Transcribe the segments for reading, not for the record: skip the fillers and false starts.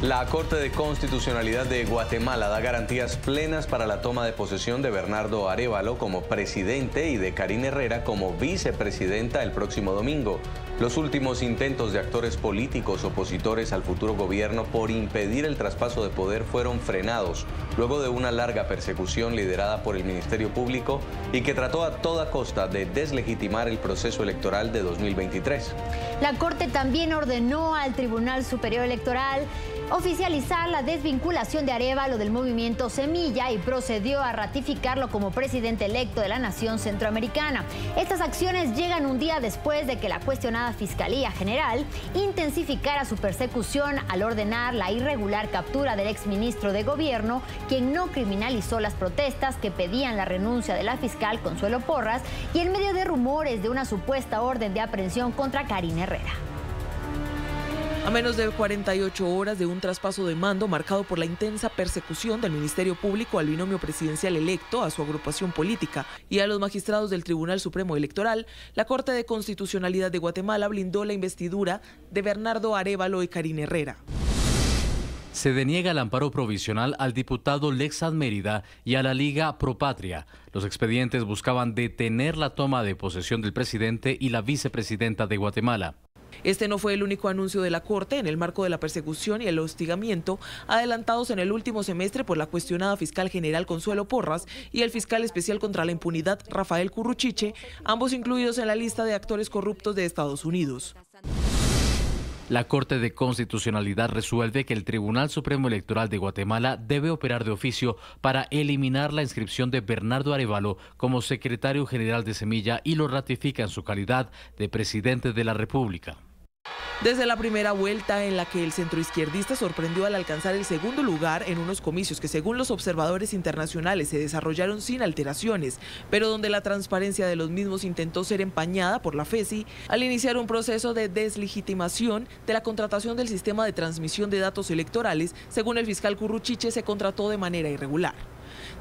La Corte de Constitucionalidad de Guatemala da garantías plenas para la toma de posesión de Bernardo Arévalo como presidente y de Karine Herrera como vicepresidenta el próximo domingo. Los últimos intentos de actores políticos opositores al futuro gobierno por impedir el traspaso de poder fueron frenados luego de una larga persecución liderada por el Ministerio Público y que trató a toda costa de deslegitimar el proceso electoral de 2023. La Corte también ordenó al Tribunal Superior Electoral oficializar la desvinculación de Arévalo del movimiento Semilla y procedió a ratificarlo como presidente electo de la nación centroamericana. Estas acciones llegan un día después de que la cuestionada Fiscalía General intensificara su persecución al ordenar la irregular captura del exministro de Gobierno, quien no criminalizó las protestas que pedían la renuncia de la fiscal Consuelo Porras y en medio de rumores de una supuesta orden de aprehensión contra Karine Herrera. A menos de 48 horas de un traspaso de mando marcado por la intensa persecución del Ministerio Público al binomio presidencial electo, a su agrupación política y a los magistrados del Tribunal Supremo Electoral, la Corte de Constitucionalidad de Guatemala blindó la investidura de Bernardo Arévalo y Karine Herrera. Se deniega el amparo provisional al diputado Lexad Mérida y a la Liga Pro Patria. Los expedientes buscaban detener la toma de posesión del presidente y la vicepresidenta de Guatemala. Este no fue el único anuncio de la Corte en el marco de la persecución y el hostigamiento adelantados en el último semestre por la cuestionada fiscal general Consuelo Porras y el fiscal especial contra la impunidad Rafael Curruchiche, ambos incluidos en la lista de actores corruptos de Estados Unidos. La Corte de Constitucionalidad resuelve que el Tribunal Supremo Electoral de Guatemala debe operar de oficio para eliminar la inscripción de Bernardo Arévalo como secretario general de Semilla y lo ratifica en su calidad de presidente de la República. Desde la primera vuelta en la que el centroizquierdista sorprendió al alcanzar el segundo lugar en unos comicios que según los observadores internacionales se desarrollaron sin alteraciones, pero donde la transparencia de los mismos intentó ser empañada por la FESI, al iniciar un proceso de deslegitimación de la contratación del sistema de transmisión de datos electorales, según el fiscal Curruchiche, se contrató de manera irregular.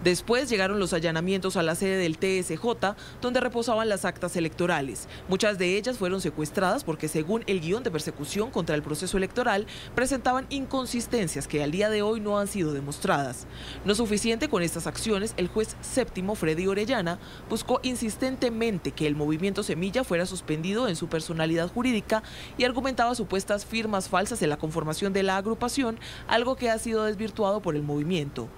Después llegaron los allanamientos a la sede del TSJ, donde reposaban las actas electorales. Muchas de ellas fueron secuestradas porque, según el guión de persecución contra el proceso electoral, presentaban inconsistencias que al día de hoy no han sido demostradas. No suficiente con estas acciones, el juez séptimo, Freddy Orellana, buscó insistentemente que el movimiento Semilla fuera suspendido en su personalidad jurídica y argumentaba supuestas firmas falsas en la conformación de la agrupación, algo que ha sido desvirtuado por el movimiento.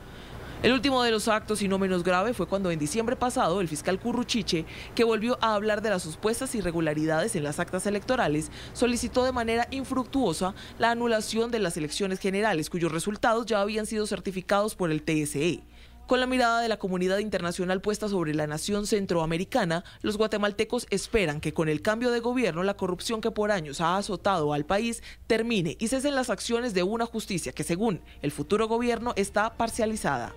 El último de los actos, y no menos grave, fue cuando en diciembre pasado el fiscal Curruchiche, que volvió a hablar de las supuestas irregularidades en las actas electorales, solicitó de manera infructuosa la anulación de las elecciones generales, cuyos resultados ya habían sido certificados por el TSE. Con la mirada de la comunidad internacional puesta sobre la nación centroamericana, los guatemaltecos esperan que con el cambio de gobierno la corrupción que por años ha azotado al país termine y cesen las acciones de una justicia que, según el futuro gobierno, está parcializada.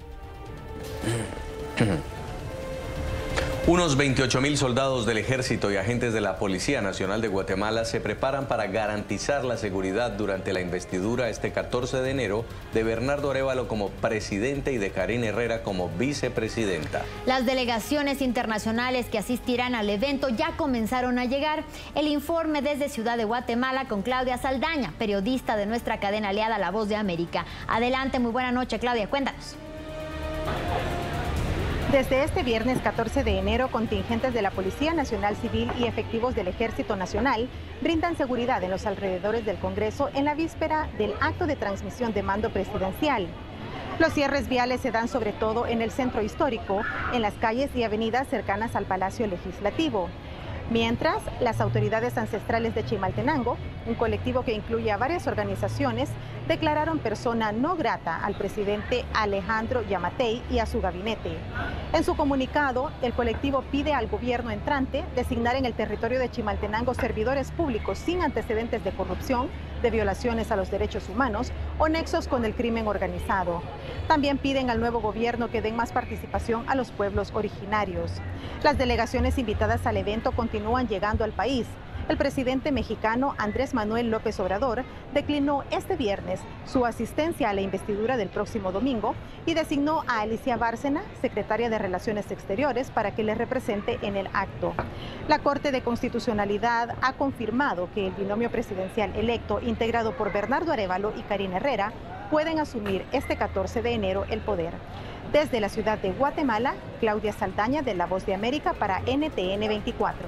Unos 28.000 soldados del Ejército y agentes de la Policía Nacional de Guatemala se preparan para garantizar la seguridad durante la investidura este 14 de enero de Bernardo Arévalo como presidente y de Karine Herrera como vicepresidenta. Las delegaciones internacionales que asistirán al evento ya comenzaron a llegar. El informe desde Ciudad de Guatemala con Claudia Saldaña, periodista de nuestra cadena aliada La Voz de América. Adelante, muy buena noche, Claudia, cuéntanos. Desde este viernes 14 de enero, contingentes de la Policía Nacional Civil y efectivos del Ejército Nacional brindan seguridad en los alrededores del Congreso en la víspera del acto de transmisión de mando presidencial. Los cierres viales se dan sobre todo en el centro histórico, en las calles y avenidas cercanas al Palacio Legislativo. Mientras, las autoridades ancestrales de Chimaltenango, un colectivo que incluye a varias organizaciones, declararon persona no grata al presidente Alejandro Yamatei y a su gabinete. En su comunicado, el colectivo pide al gobierno entrante designar en el territorio de Chimaltenango servidores públicos sin antecedentes de corrupción, de violaciones a los derechos humanos o nexos con el crimen organizado. También piden al nuevo gobierno que den más participación a los pueblos originarios. Las delegaciones invitadas al evento continúan llegando al país. El presidente mexicano Andrés Manuel López Obrador declinó este viernes su asistencia a la investidura del próximo domingo y designó a Alicia Bárcena, secretaria de Relaciones Exteriores, para que le represente en el acto. La Corte de Constitucionalidad ha confirmado que el binomio presidencial electo, integrado por Bernardo Arévalo y Karine Herrera, pueden asumir este 14 de enero el poder. Desde la ciudad de Guatemala, Claudia Saldaña de La Voz de América para NTN 24.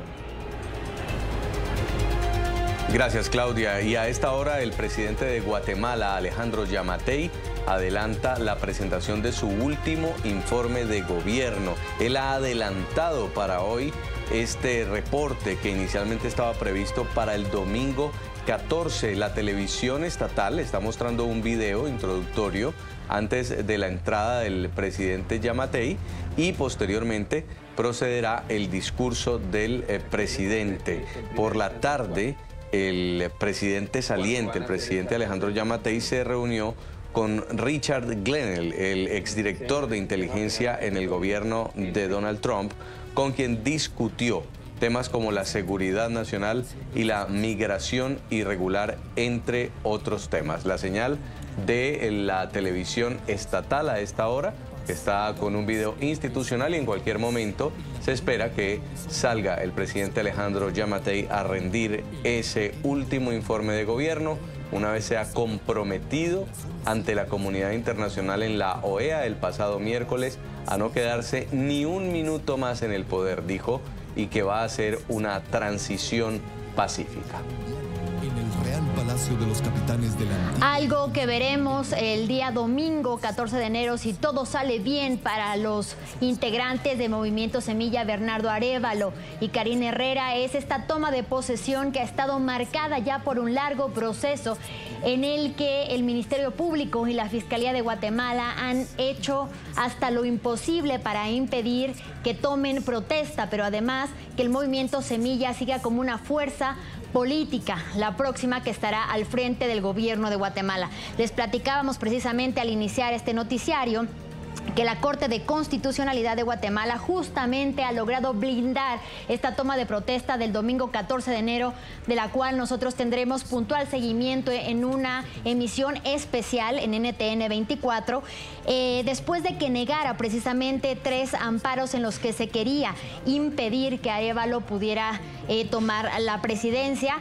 Gracias, Claudia. Y a esta hora el presidente de Guatemala, Alejandro Giammattei, adelanta la presentación de su último informe de gobierno. Él ha adelantado para hoy este reporte que inicialmente estaba previsto para el domingo 14. La televisión estatal está mostrando un video introductorio antes de la entrada del presidente Giammattei y posteriormente procederá el discurso del presidente. Por la tarde, el presidente saliente, el presidente Alejandro Giammattei, se reunió con Richard Grenell, el exdirector de inteligencia en el gobierno de Donald Trump, con quien discutió temas como la seguridad nacional y la migración irregular, entre otros temas. La señal de la televisión estatal a esta hora está con un video institucional y en cualquier momento se espera que salga el presidente Alejandro Giammattei a rendir ese último informe de gobierno, una vez se ha comprometido ante la comunidad internacional en la OEA el pasado miércoles a no quedarse ni un minuto más en el poder, dijo, y que va a hacer una transición pacífica. En el Real Palacio de los Capitanes de la... Algo que veremos el día domingo 14 de enero, si todo sale bien para los integrantes de Movimiento Semilla, Bernardo Arévalo y Karine Herrera, es esta toma de posesión que ha estado marcada ya por un largo proceso en el que el Ministerio Público y la Fiscalía de Guatemala han hecho hasta lo imposible para impedir que tomen protesta, pero además que el Movimiento Semilla siga como una fuerza política, la próxima que estará al frente del gobierno de Guatemala. Les platicábamos precisamente al iniciar este noticiario que la Corte de Constitucionalidad de Guatemala justamente ha logrado blindar esta toma de protesta del domingo 14 de enero, de la cual nosotros tendremos puntual seguimiento en una emisión especial en NTN 24, después de que negara precisamente 3 amparos en los que se quería impedir que Arévalo pudiera tomar la presidencia,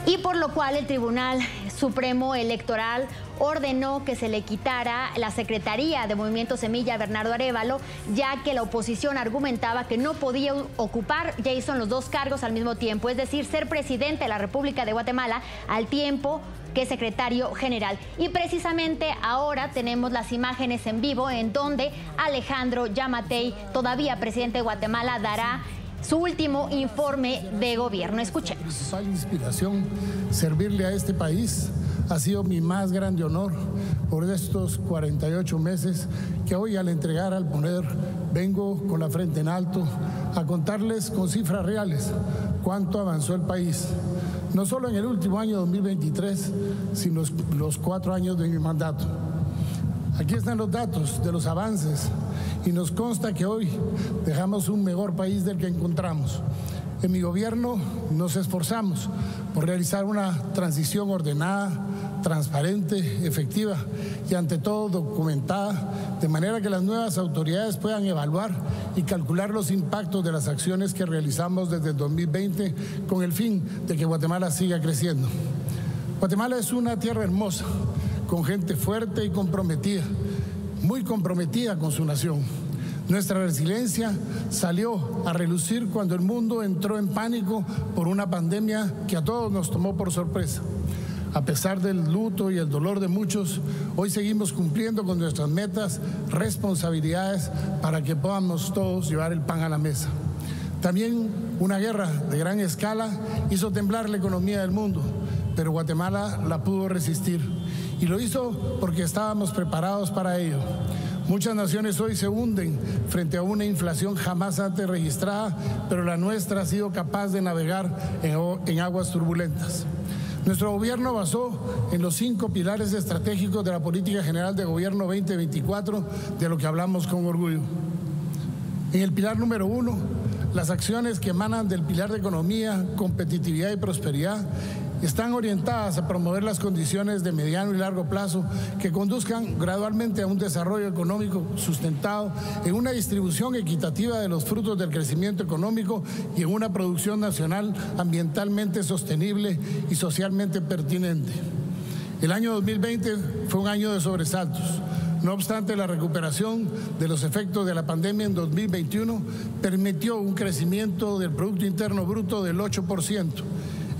y por lo cual el Tribunal Supremo Electoral ordenó que se le quitara la Secretaría de Movimiento Semilla a Bernardo Arévalo, ya que la oposición argumentaba que no podía ocupar, Jason, los 2 cargos al mismo tiempo, es decir, ser presidente de la República de Guatemala al tiempo que secretario general. Y precisamente ahora tenemos las imágenes en vivo en donde Alejandro Giammattei, todavía presidente de Guatemala, dará su último informe de gobierno. Escuchemos. Principal inspiración, servirle a este país, ha sido mi más grande honor por estos 48 meses que hoy, al entregar al poder, vengo con la frente en alto a contarles con cifras reales cuánto avanzó el país, no solo en el último año 2023, sino los 4 años de mi mandato. Aquí están los datos de los avances y nos consta que hoy dejamos un mejor país del que encontramos. En mi gobierno nos esforzamos por realizar una transición ordenada, transparente, efectiva y ante todo documentada, de manera que las nuevas autoridades puedan evaluar y calcular los impactos de las acciones que realizamos desde el 2020 con el fin de que Guatemala siga creciendo. Guatemala es una tierra hermosa, con gente fuerte y comprometida, muy comprometida con su nación. Nuestra resiliencia salió a relucir cuando el mundo entró en pánico por una pandemia que a todos nos tomó por sorpresa. A pesar del luto y el dolor de muchos, hoy seguimos cumpliendo con nuestras metas, responsabilidades para que podamos todos llevar el pan a la mesa. También una guerra de gran escala hizo temblar la economía del mundo, pero Guatemala la pudo resistir y lo hizo porque estábamos preparados para ello. Muchas naciones hoy se hunden frente a una inflación jamás antes registrada, pero la nuestra ha sido capaz de navegar en aguas turbulentas. Nuestro gobierno basó en los 5 pilares estratégicos de la Política General de Gobierno 2024, de lo que hablamos con orgullo. En el pilar número 1, las acciones que emanan del pilar de economía, competitividad y prosperidad están orientadas a promover las condiciones de mediano y largo plazo que conduzcan gradualmente a un desarrollo económico sustentado en una distribución equitativa de los frutos del crecimiento económico y en una producción nacional ambientalmente sostenible y socialmente pertinente. El año 2020 fue un año de sobresaltos. No obstante, la recuperación de los efectos de la pandemia en 2021 permitió un crecimiento del Producto Interno Bruto del 8%.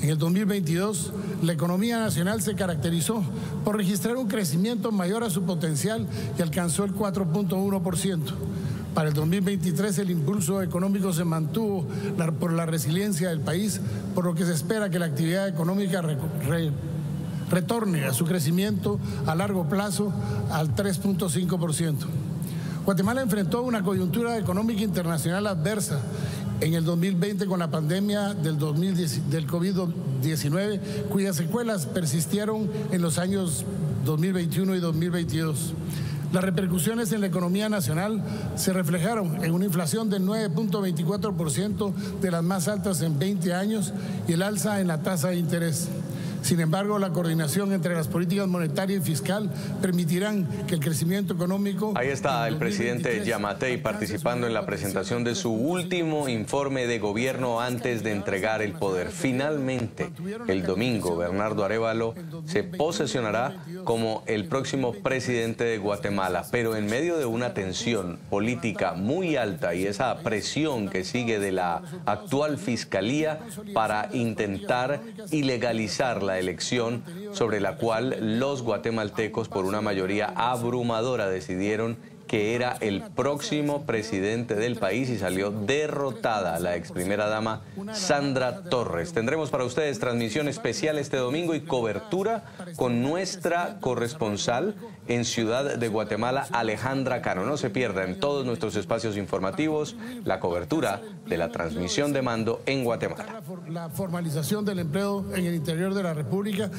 En el 2022, la economía nacional se caracterizó por registrar un crecimiento mayor a su potencial y alcanzó el 4.1%. Para el 2023 el impulso económico se mantuvo por la resiliencia del país, por lo que se espera que la actividad económica retorne a su crecimiento a largo plazo al 3.5%. Guatemala enfrentó una coyuntura económica internacional adversa en el 2020 con la pandemia del COVID-19, cuyas secuelas persistieron en los años 2021 y 2022. Las repercusiones en la economía nacional se reflejaron en una inflación del 9.24%, de las más altas en 20 años, y el alza en la tasa de interés. Sin embargo, la coordinación entre las políticas monetaria y fiscal permitirán que el crecimiento económico... Ahí está el presidente Yamatei participando en la presentación de su último informe de gobierno antes de entregar el poder. Finalmente, el domingo, Bernardo Arévalo se posesionará como el próximo presidente de Guatemala, pero en medio de una tensión política muy alta y esa presión que sigue de la actual fiscalía para intentar ilegalizar la elección, sobre la cual los guatemaltecos por una mayoría abrumadora decidieron que era el próximo presidente del país, y salió derrotada la ex primera dama Sandra Torres. Tendremos para ustedes transmisión especial este domingo y cobertura con nuestra corresponsal en Ciudad de Guatemala, Alejandra Cano. No se pierda en todos nuestros espacios informativos la cobertura de la transmisión de mando en Guatemala. La formalización del empleo en el interior de la República.